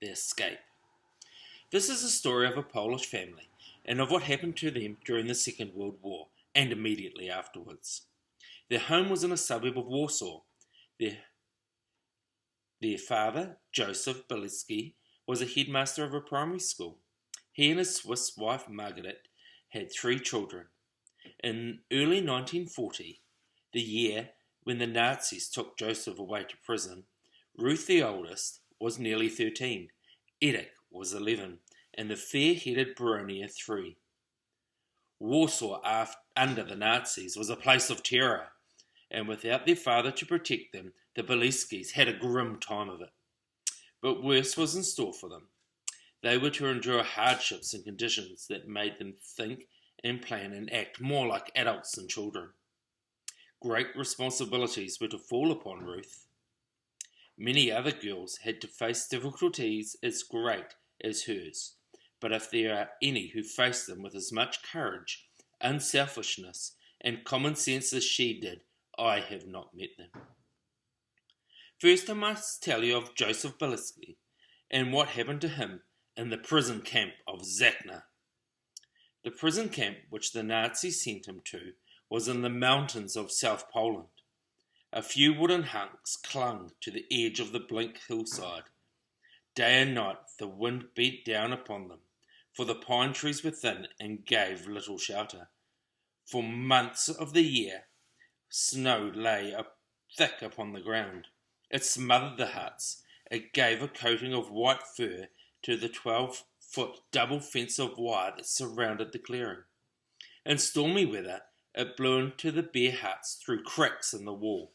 the escape. This is a story of a Polish family and of what happened to them during the Second World War and immediately afterwards. Their home was in a suburb of Warsaw. Their father, Joseph Bielski, was a headmaster of a primary school. He and his Swiss wife, Margaret, had 3 children. In early 1940, the year when the Nazis took Joseph away to prison, Ruth, the oldest, was nearly 13, Edith was 11, and the fair-headed Baronia 3. Warsaw, under the Nazis, was a place of terror, and without their father to protect them, the Bielskis had a grim time of it. But worse was in store for them. They were to endure hardships and conditions that made them think and plan and act more like adults than children. Great responsibilities were to fall upon Ruth. Many other girls had to face difficulties as great as hers, but if there are any who face them with as much courage, unselfishness, and common sense as she did, I have not met them. First I must tell you of Joseph Bielski and what happened to him in the prison camp of Zachna. The prison camp which the Nazis sent him to was in the mountains of South Poland. A few wooden hunks clung to the edge of the bleak hillside. Day and night the wind beat down upon them, for the pine trees were thin and gave little shelter. For months of the year, snow lay thick upon the ground. It smothered the huts. It gave a coating of white fur to the 12-foot double fence of wire that surrounded the clearing. In stormy weather, it blew into the bare huts through cracks in the wall.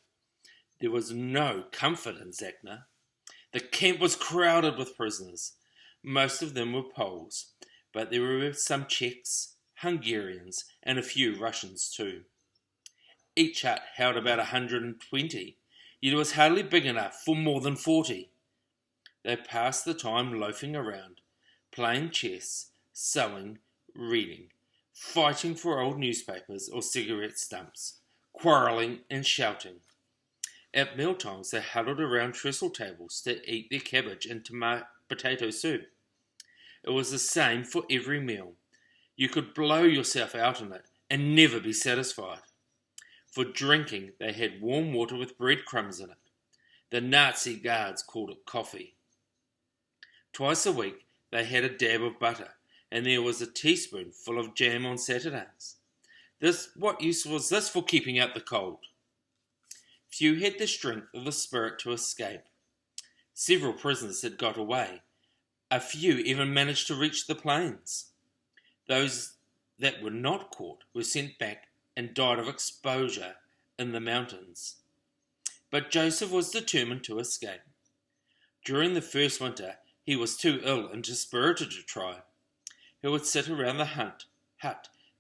There was no comfort in Zachna. The camp was crowded with prisoners. Most of them were Poles, but there were some Czechs, Hungarians, and a few Russians too. Each hut held about 120, yet it was hardly big enough for more than 40. They passed the time loafing around, playing chess, sewing, reading, fighting for old newspapers or cigarette stumps, quarrelling and shouting. At mealtimes they huddled around trestle tables to eat their cabbage and potato soup. It was the same for every meal. You could blow yourself out in it and never be satisfied. For drinking, they had warm water with breadcrumbs in it. The Nazi guards called it coffee. Twice a week, they had a dab of butter, and there was a teaspoon full of jam on Saturdays. What use was this for keeping out the cold? Few had the strength or the spirit to escape. Several prisoners had got away. A few even managed to reach the plains. Those that were not caught were sent back and died of exposure in the mountains. But Joseph was determined to escape. During the first winter, he was too ill and dispirited to try. He would sit around the hut,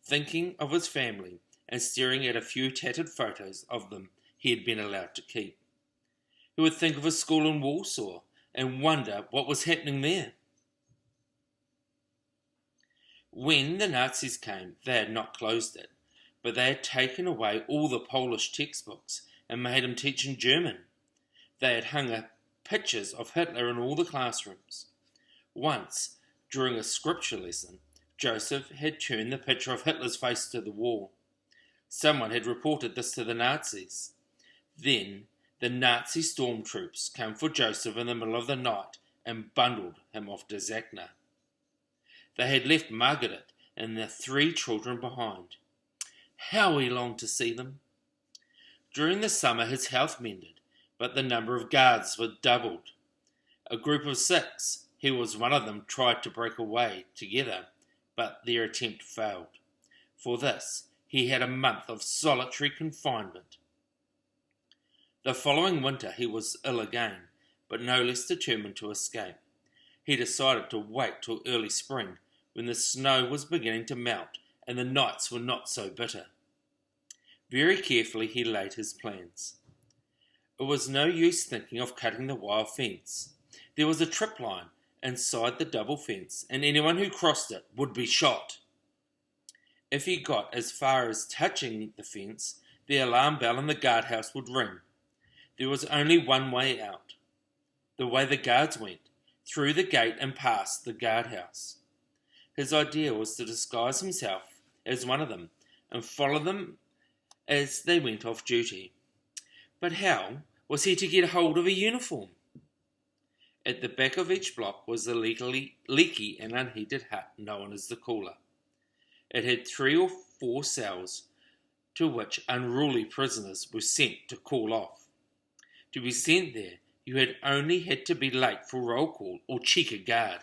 thinking of his family and staring at a few tattered photos of them he had been allowed to keep. He would think of his school in Warsaw and wonder what was happening there. When the Nazis came, they had not closed it, but they had taken away all the Polish textbooks and made him teach in German. They had hung up pictures of Hitler in all the classrooms. Once, during a scripture lesson, Joseph had turned the picture of Hitler's face to the wall. Someone had reported this to the Nazis. Then, the Nazi stormtroops came for Joseph in the middle of the night and bundled him off to Zachna. They had left Margaret and the 3 children behind. How he longed to see them. During the summer his health mended, but the number of guards was doubled. A group of 6, he was one of them, tried to break away together, but their attempt failed. For this, he had a month of solitary confinement. The following winter he was ill again, but no less determined to escape. He decided to wait till early spring, when the snow was beginning to melt and the nights were not so bitter. Very carefully he laid his plans. It was no use thinking of cutting the wire fence. There was a trip line inside the double fence, and anyone who crossed it would be shot. If he got as far as touching the fence, the alarm bell in the guardhouse would ring. There was only one way out. The way the guards went. through the gate and past the guardhouse. His idea was to disguise himself as one of them and follow them as they went off duty. But how was he to get hold of a uniform? At the back of each block was a leaky and unheated hut known as the cooler. It had 3 or 4 cells to which unruly prisoners were sent to cool off. To be sent there, you had only had to be late for roll call or cheek a guard.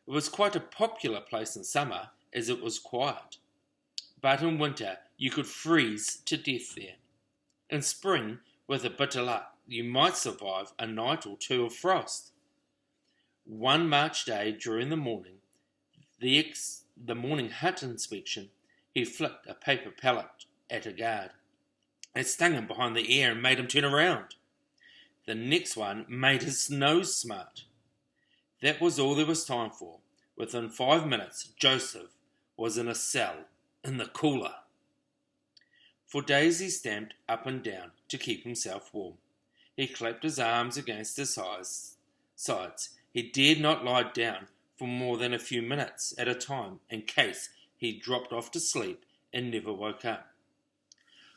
It was quite a popular place in summer, as it was quiet. But in winter, you could freeze to death there. In spring, with a bit of luck, you might survive a night or 2 of frost. One March day during the morning, the morning hut inspection, he flicked a paper pellet at a guard. It stung him behind the ear and made him turn around. The next one made his nose smart. That was all there was time for. Within 5 minutes, Joseph was in a cell in the cooler. For days he stamped up and down to keep himself warm. He clapped his arms against his sides. He dared not lie down for more than a few minutes at a time in case he dropped off to sleep and never woke up.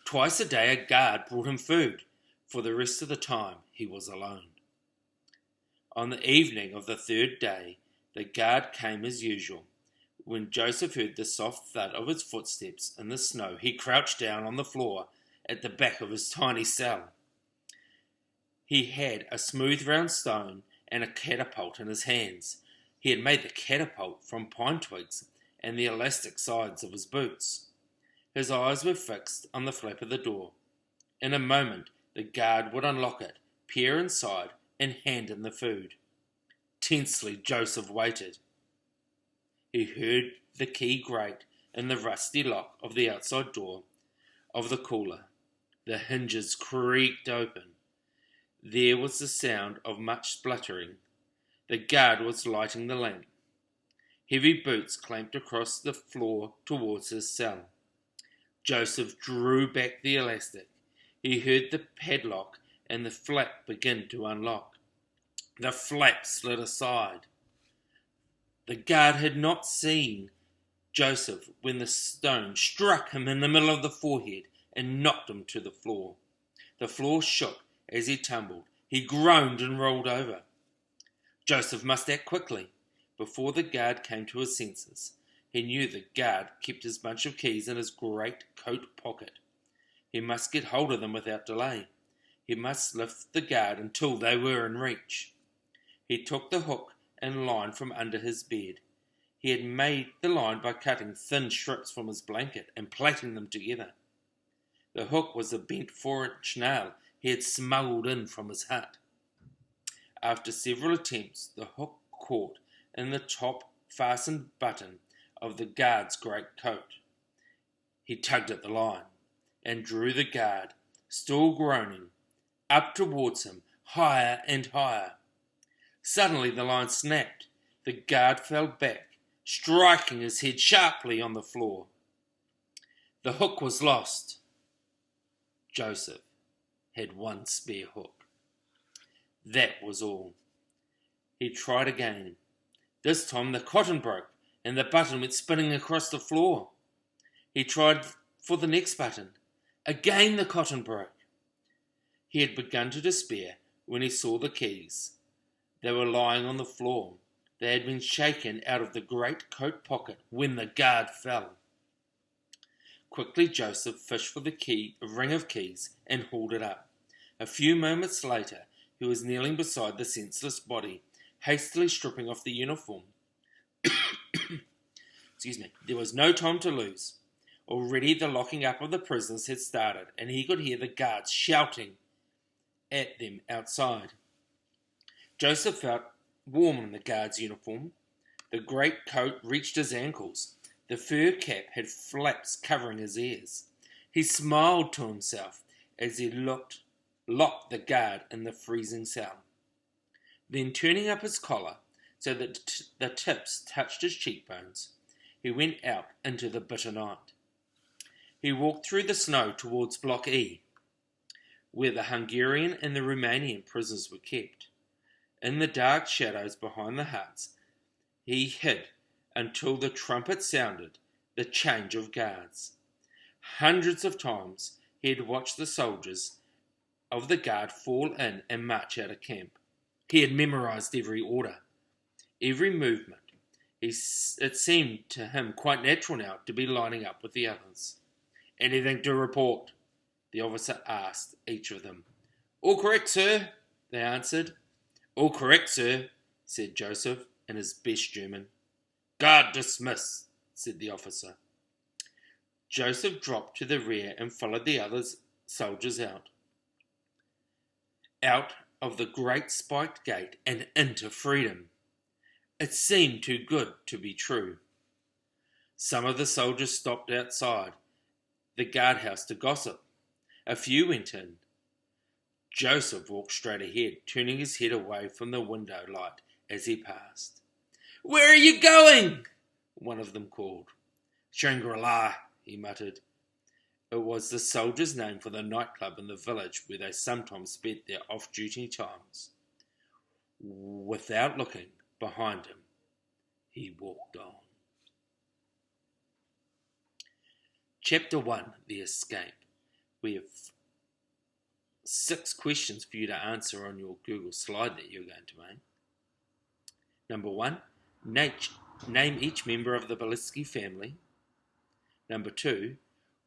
Twice a day a guard brought him food. For the rest of the time he was alone. On the evening of the 3rd day, the guard came as usual. When Joseph heard the soft thud of his footsteps in the snow, he crouched down on the floor at the back of his tiny cell. He had a smooth round stone and a catapult in his hands. He had made the catapult from pine twigs and the elastic sides of his boots. His eyes were fixed on the flap of the door. In a moment, the guard would unlock it, peer inside, and hand in the food. Tensely, Joseph waited. He heard the key grate in the rusty lock of the outside door of the cooler. The hinges creaked open. There was the sound of much spluttering. The guard was lighting the lamp. Heavy boots clamped across the floor towards his cell. Joseph drew back the elastic. He heard the padlock and the flap begin to unlock. The flap slid aside. The guard had not seen Joseph when the stone struck him in the middle of the forehead and knocked him to the floor. The floor shook as he tumbled. He groaned and rolled over. Joseph must act quickly. Before the guard came to his senses, he knew the guard kept his bunch of keys in his great coat pocket. He must get hold of them without delay. He must lift the guard until they were in reach. He took the hook and line from under his bed. He had made the line by cutting thin strips from his blanket and plaiting them together. The hook was a bent 4-inch nail he had smuggled in from his hut. After several attempts, the hook caught in the top fastened button of the guard's great coat. He tugged at the line and drew the guard, still groaning, up towards him, higher and higher. Suddenly the line snapped. The guard fell back, striking his head sharply on the floor. The hook was lost. Joseph had one spare hook. That was all. He tried again. This time the cotton broke and the button went spinning across the floor. He tried for the next button. Again the cotton broke. He had begun to despair when he saw the keys. They were lying on the floor. They had been shaken out of the great coat pocket when the guard fell. Quickly Joseph fished for a ring of keys and hauled it up. A few moments later he was kneeling beside the senseless body, hastily stripping off the uniform. There was no time to lose. Already the locking up of the prisoners had started, and he could hear the guards shouting at them outside. Joseph felt warm in the guard's uniform. The great coat reached his ankles. The fur cap had flaps covering his ears. He smiled to himself as he locked the guard in the freezing cell. Then, turning up his collar so that the tips touched his cheekbones, he went out into the bitter night. He walked through the snow towards Block E, where the Hungarian and the Romanian prisoners were kept. In the dark shadows behind the huts, he hid until the trumpet sounded the change of guards. Hundreds of times he had watched the soldiers of the guard fall in and march out of camp. He had memorized every order, every movement. It seemed to him quite natural now to be lining up with the others. "Anything to report?" the officer asked each of them. "All correct, sir," they answered. "All correct, sir," said Joseph in his best German. "Guard dismiss," said the officer. Joseph dropped to the rear and followed the other soldiers out of the great spiked gate and into freedom. It seemed too good to be true. Some of the soldiers stopped outside the guardhouse to gossip. A few went in. Joseph walked straight ahead, turning his head away from the window light as he passed. "Where are you going?" one of them called. "Shangri-La," he muttered. It was the soldiers' name for the nightclub in the village where they sometimes spent their off-duty times. Without looking behind him, he walked on. Chapter 1, The Escape. We have 6 questions for you to answer on your Google slide that you're going to make. Number 1, name each member of the Beliski family. Number 2,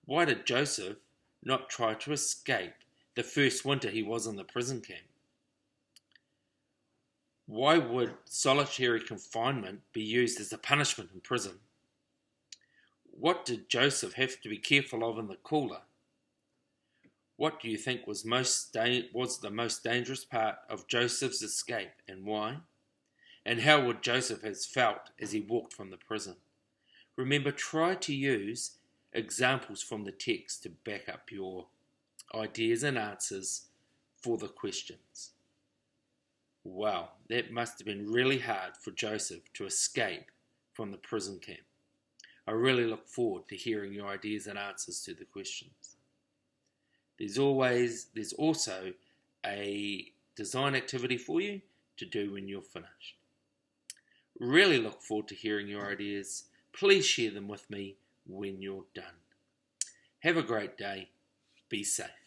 why did Joseph not try to escape the first winter he was in the prison camp? Why would solitary confinement be used as a punishment in prison? What did Joseph have to be careful of in the cooler? What do you think was the most dangerous part of Joseph's escape, and why? And how would Joseph have felt as he walked from the prison? Remember, try to use examples from the text to back up your ideas and answers for the questions. Wow, that must have been really hard for Joseph to escape from the prison camp. I really look forward to hearing your ideas and answers to the questions. There's also a design activity for you to do when you're finished. Really look forward to hearing your ideas. Please share them with me when you're done. Have a great day. Be safe.